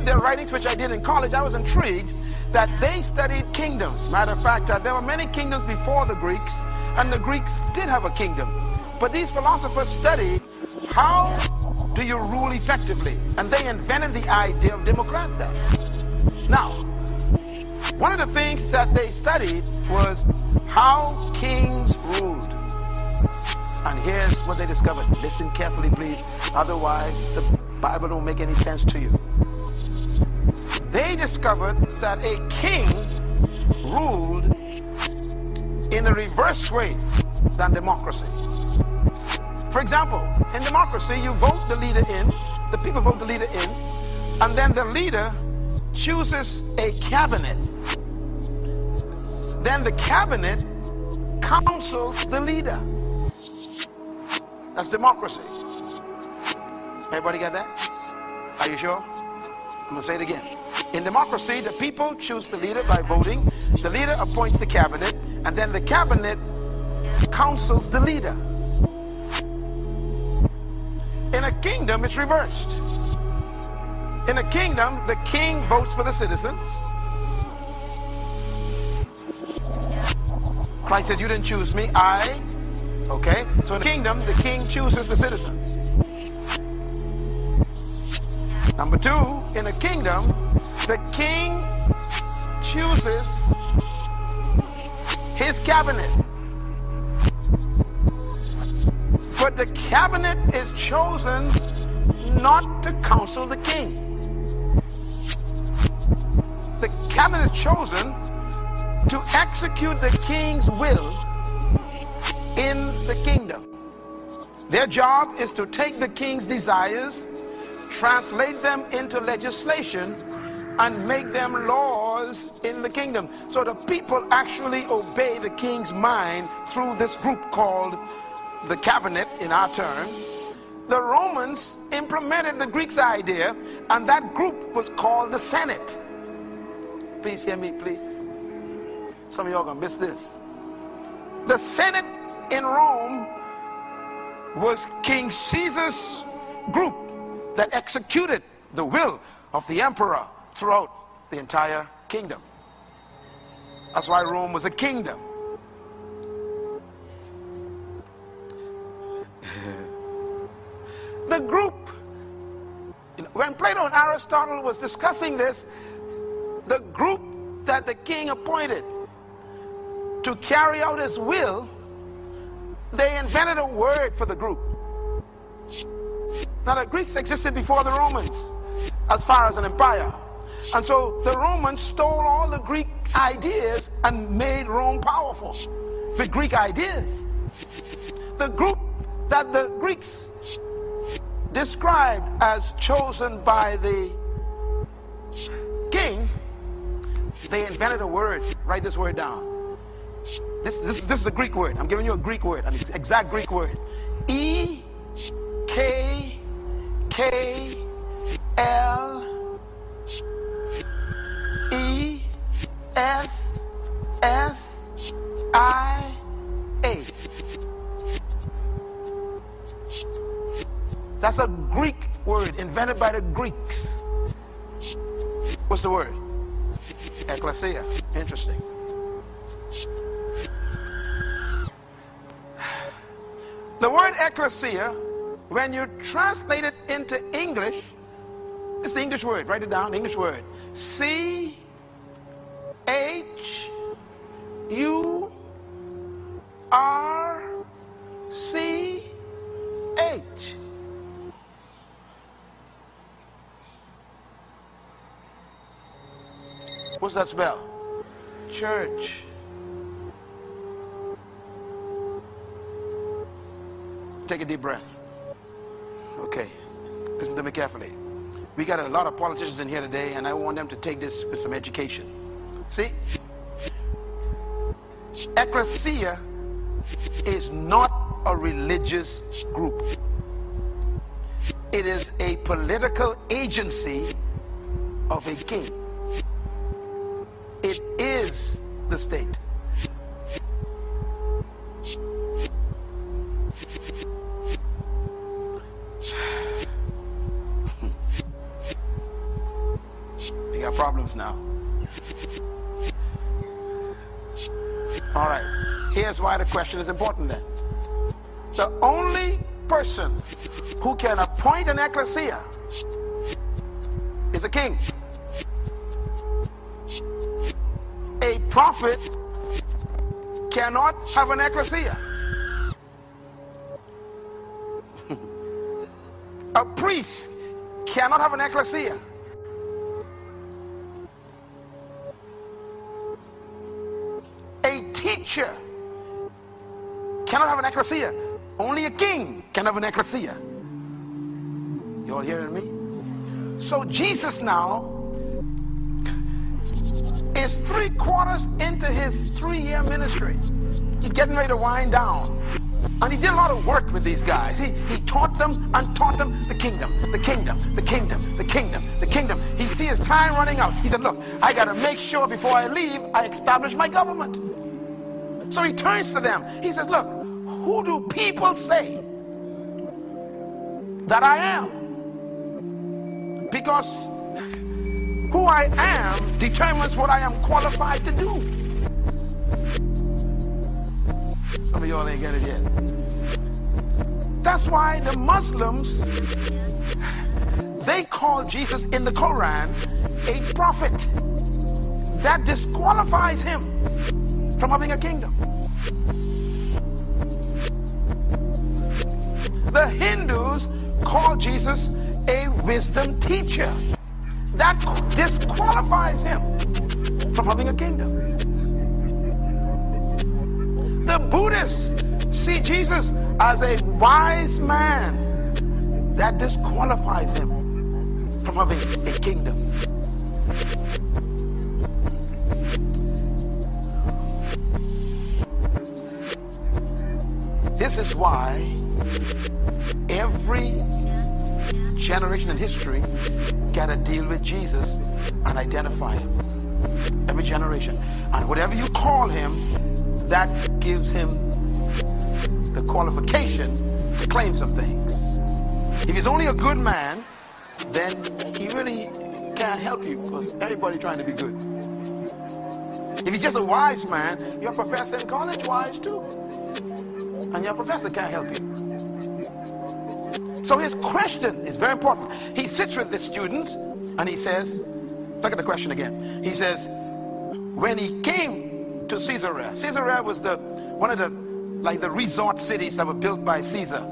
their writings, which I did in college, I was intrigued that they studied kingdoms. Matter of fact, there were many kingdoms before the Greeks, and the Greeks did have a kingdom. But these philosophers studied how do you rule effectively, and they invented the idea of democratia. Now, one of the things that they studied was how kings ruled. And here's what they discovered. Listen carefully, please. Otherwise, the Bible don't make any sense to you. They discovered that a king ruled in a reverse way than democracy. For example, in democracy, you vote the leader in, the people vote the leader in, and then the leader chooses a cabinet. Then the cabinet counsels the leader. That's democracy. Everybody got that? Are you sure? I'm going to say it again. In democracy, the people choose the leader by voting. The leader appoints the cabinet, and then the cabinet counsels the leader. In a kingdom, it's reversed. In a kingdom, the king votes for the citizens. Christ said, you didn't choose me, I. Okay? So in the kingdom, the king chooses the citizens. Number two, in a kingdom, the king chooses his cabinet. But the cabinet is chosen not to counsel the king. The cabinet is chosen to execute the king's will in the kingdom. Their job is to take the king's desires, translate them into legislation, and make them laws in the kingdom. So the people actually obey the king's mind through this group called the cabinet in our term. The Romans implemented the Greeks' idea, and that group was called the Senate. Please hear me, please. Some of y'all gonna miss this. The Senate in Rome was King Caesar's group that executed the will of the emperor throughout the entire kingdom. That's why Rome was a kingdom. The group, when Plato and Aristotle was discussing this, the group that the king appointed to carry out his will, they invented a word for the group. Now the Greeks existed before the Romans as far as an empire. And so the Romans stole all the Greek ideas and made Rome powerful with Greek ideas. The group that the Greeks described as chosen by the king, they invented a word. Write this word down. This is a Greek word. I'm giving you a Greek word, an exact Greek word. E-K-K-L-E-S-S-I-A. That's a Greek word invented by the Greeks. What's the word? Ecclesia. Interesting. The word ecclesia, when you translate it into English, it's the English word. Write it down, the English word. C-H-U-R-C-H. What's that spell? Church. Take a deep breath. Okay, listen to me carefully. We got a lot of politicians in here today, and I want them to take this with some education. See, ecclesia is not a religious group. It is a political agency of a king. It is the state. got problems now. All right, here's why the question is important then. The only person who can appoint an ecclesia is a king. A prophet cannot have an ecclesia. A priest cannot have an ecclesia. A teacher cannot have an ecclesia. Only a king can have an ecclesia. You all hearing me? So Jesus now is 3/4 into his 3-year ministry. He's getting ready to wind down. And he did a lot of work with these guys. He taught them and taught them the kingdom, the kingdom, the kingdom, the kingdom, the kingdom. He see his time running out. He said, look, I got to make sure before I leave, I establish my government. So he turns to them. He says, look, who do people say that I am? Because who I am determines what I am qualified to do. Some of y'all ain't get it yet. That's why the Muslims, they call Jesus in the Quran a prophet. That disqualifies him from having a kingdom. The Hindus call Jesus a wisdom teacher. That disqualifies him from having a kingdom. The Buddhists see Jesus as a wise man. That disqualifies him from having a kingdom. This is why every generation in history got to deal with Jesus and identify him. Every generation. And whatever you call him, that gives him the qualification to claim some things. If he's only a good man, then he really can't help you because everybody's trying to be good. If he's just a wise man, your professor in college wise too. And your professor can't help you. So his question is very important. He sits with the students and he says, look at the question again. He says, when he came to Caesarea. Caesarea was one of the resort cities that were built by Caesar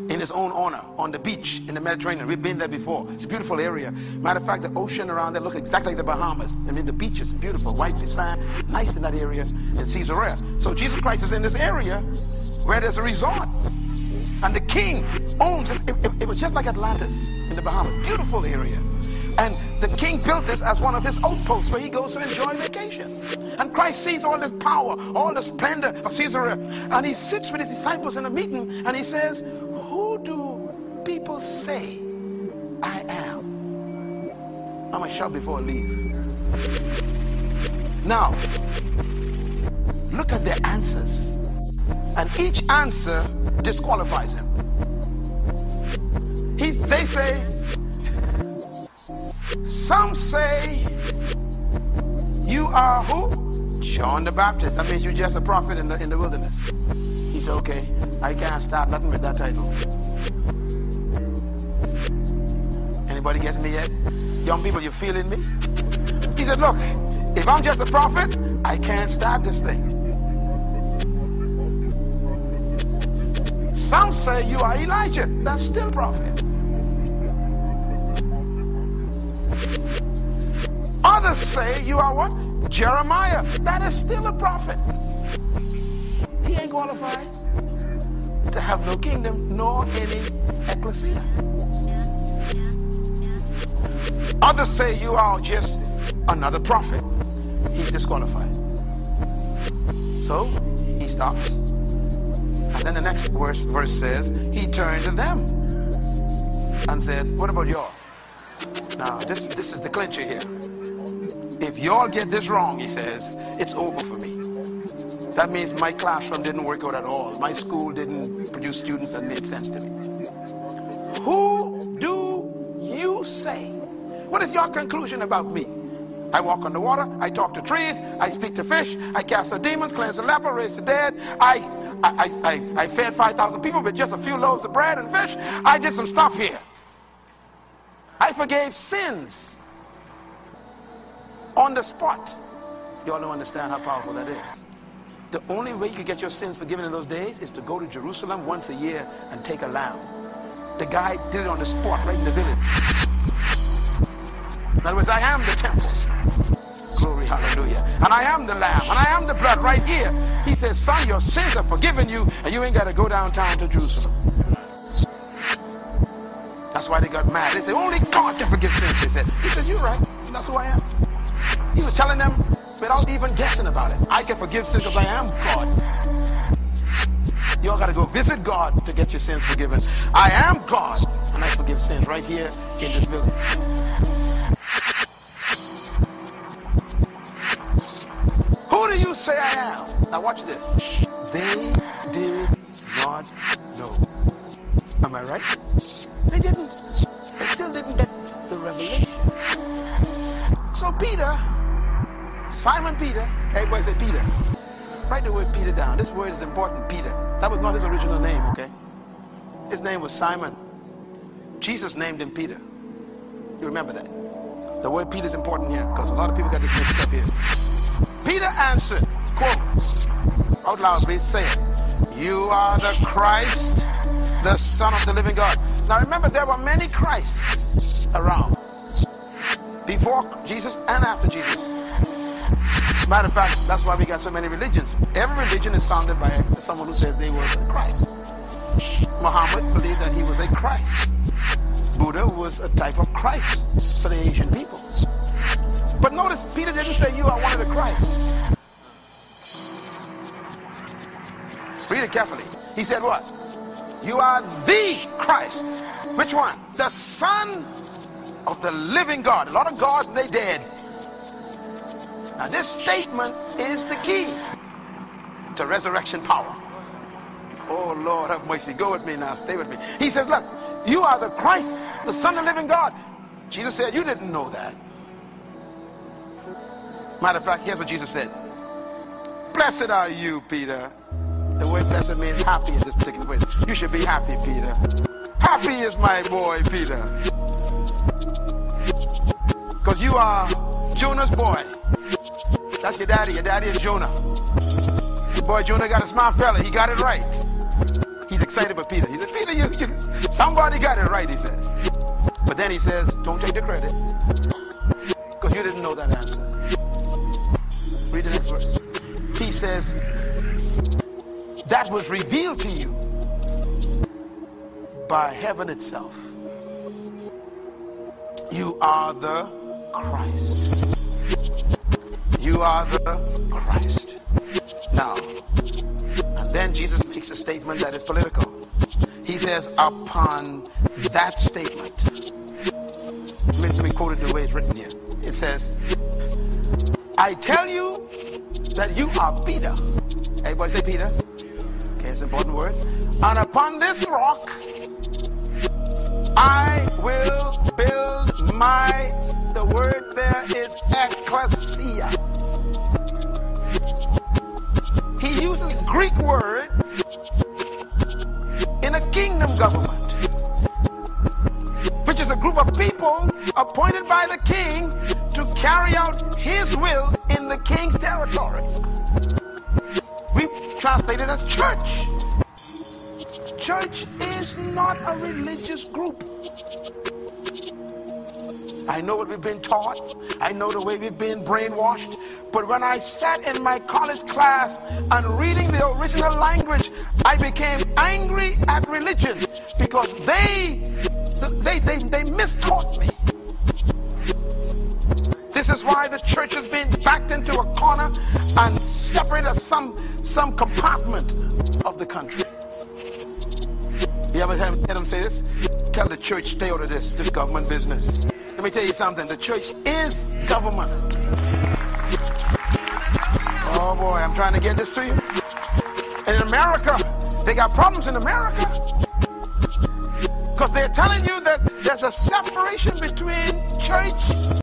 in his own honor on the beach in the Mediterranean. We've been there before. It's a beautiful area. Matter of fact, the ocean around there looks exactly like the Bahamas. I mean, the beach is beautiful, white sand, nice in that area in Caesarea. So Jesus Christ is in this area where there's a resort. And the king owns this. It was just like Atlantis in the Bahamas. Beautiful area. And the king built this as one of his outposts where he goes to enjoy vacation. And Christ sees all this power, all the splendor of Caesarea. And he sits with his disciples in a meeting and he says, who do people say I am? I'm going to shout before I leave. Now, look at their answers. And each answer disqualifies him. They say, some say you are who? John the Baptist. That means you're just a prophet in the wilderness. He said, okay, I can't start nothing with that title. Anybody getting me yet? Young people, you feeling me? He said, look, if I'm just a prophet, I can't start this thing. Some say you are Elijah. That's still prophet. Others say you are what? Jeremiah. That is still a prophet. He ain't qualified to have no kingdom nor any ecclesia. Others say you are just another prophet. He's disqualified. So he stops. And then the next verse says, he turned to them and said, what about y'all? Now, this is the clincher here. If y'all get this wrong, he says, it's over for me. That means my classroom didn't work out at all. My school didn't produce students that made sense to me. Who do you say? What is your conclusion about me? I walk on the water, I talk to trees, I speak to fish, I cast out demons, cleanse the leper, raise the dead. I fed 5,000 people with just a few loaves of bread and fish. I did some stuff here. I forgave sins on the spot. You all don't understand how powerful that is. The only way you could get your sins forgiven in those days is to go to Jerusalem once a year and take a lamb. The guy did it on the spot, right in the village. In other words, I am the temple. Glory, hallelujah. And I am the lamb, and I am the blood right here. He says, son, your sins are forgiven you, and you ain't got to go downtown to Jerusalem. That's why they got mad. They said, only God can forgive sins, they said. He said, you're right. That's who I am. He was telling them without even guessing about it. I can forgive sins because I am God. You all got to go visit God to get your sins forgiven. I am God, and I forgive sins right here in this village. Who do you say I am? Now watch this. They did not know. Am I right? They didn't. They still didn't get the revelation. So Peter, Simon Peter, everybody say Peter. Write the word Peter down. This word is important, Peter. That was not his original name, okay? His name was Simon. Jesus named him Peter. You remember that? The word Peter is important here because a lot of people got this mixed up here. Peter answered, quote, out loud please, say it. You are the Christ, the Son of the living God. Now remember, there were many Christs around. Before Jesus and after Jesus. Matter of fact, that's why we got so many religions. Every religion is founded by someone who says they were a Christ. Muhammad believed that he was a Christ. Buddha was a type of Christ for the Asian people. But notice, Peter didn't say you are one of the Christs. Read it carefully. He said what? You are the Christ. Which one? The Son of the living God. A lot of gods, they dead. Now this statement is the key to resurrection power. Oh Lord have mercy. Go with me now. Stay with me. He says, look, you are the Christ, the Son of the living God. Jesus said, you didn't know that. Matter of fact, here's what Jesus said. Blessed are you, Peter. The word blessed means happy in this particular place. You should be happy, Peter. Happy is my boy, Peter. Because you are Jonah's boy. That's your daddy. Your daddy is Jonah. Your boy Jonah got a smart fella. He got it right. He's excited with Peter. He said, Peter, you somebody got it right, he says. But then he says, don't take the credit. Because you didn't know that answer. Read the next verse. He says, that was revealed to you by heaven itself. You are the Christ. You are the Christ. Now, and then Jesus makes a statement that is political. He says, upon that statement, let me quote it the way it's written here. It says, I tell you that you are Peter. Everybody say Peter. Okay, it's an important word. And upon this rock, I will build the word there is ecclesia. He uses the Greek word in a kingdom government, which is a group of people appointed by the king to carry out his will in the king's territory. We translate it as church. Church is not a religious group. I know what we've been taught. I know the way we've been brainwashed. But when I sat in my college class and reading the original language, I became angry at religion because they mistaught me. This is why the church has been backed into a corner and separated as some compartment of the country. You ever heard them say this? Tell the church, stay out of this government business. Let me tell you something. The church is government. Oh boy, I'm trying to get this to you. And in America, they got problems in America because they're telling you that there's a separation between church